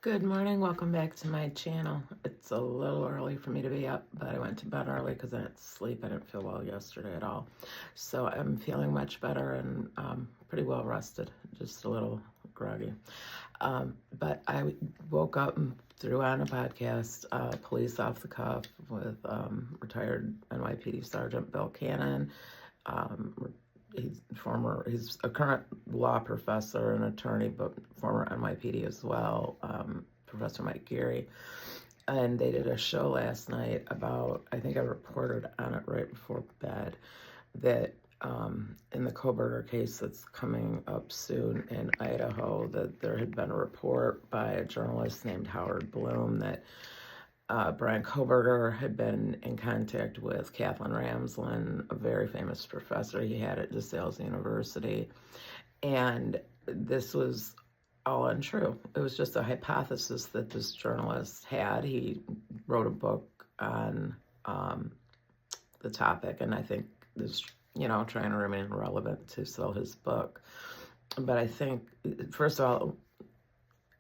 Good morning, welcome back to my channel. It's a little early for me to be up, but I went to bed early because I didn't sleep. I didn't feel well yesterday at all. So I'm feeling much better and pretty well rested, just a little groggy. But I woke up and threw on a podcast, Police Off the Cuff, with retired NYPD Sergeant Bill Cannon. He's a current law professor and attorney, but former NYPD as well, Professor Mike Geary. And they did a show last night about, I think I reported on it right before bed, that in the Kohberger case that's coming up soon in Idaho, that there had been a report by a journalist named Howard Bloom that Brian Kohberger had been in contact with Kathleen Ramsland, a very famous professor he had at DeSales University. And this was all untrue. It was just a hypothesis that this journalist had. He wrote a book on the topic, and I think is, trying to remain relevant to sell his book. But I think, first of all,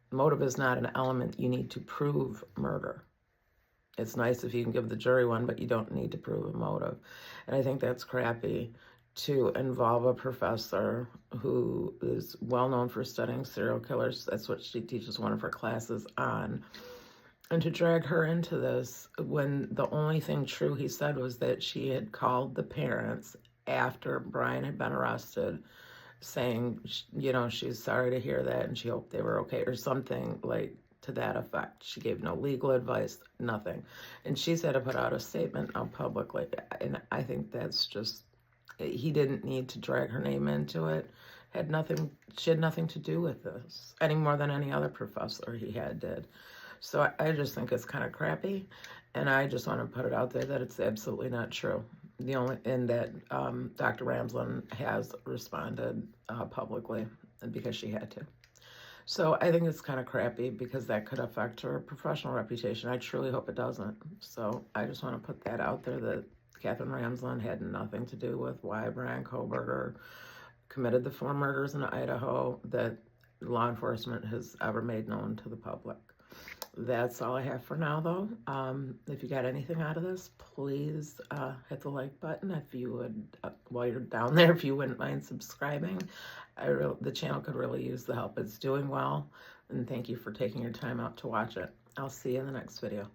motive is not an element you need to prove murder. It's nice if you can give the jury one, but you don't need to prove a motive. And I think that's crappy to involve a professor who is well known for studying serial killers. That's what she teaches one of her classes on. And to drag her into this when the only thing true he said was that she had called the parents after Brian had been arrested, saying, she's sorry to hear that and she hoped they were okay, or something like to that effect. She gave no legal advice, nothing. And she's had to put out a statement now publicly. And I think that's just, he didn't need to drag her name into it. She had nothing to do with this, any more than any other professor he had did. So I just think it's kind of crappy. And I just want to put it out there that it's absolutely not true. And that Dr. Ramsland has responded publicly because she had to. So I think it's kind of crappy because that could affect her professional reputation. I truly hope it doesn't. So I just want to put that out there, that Kathleen Ramsland had nothing to do with why Brian Kohberger committed the 4 murders in Idaho that law enforcement has ever made known to the public. That's all I have for now, though. If you got anything out of this, please hit the like button. If you would, while you're down there, if you wouldn't mind subscribing. The channel could really use the help. It's doing well, and thank you for taking your time out to watch it. I'll see you in the next video.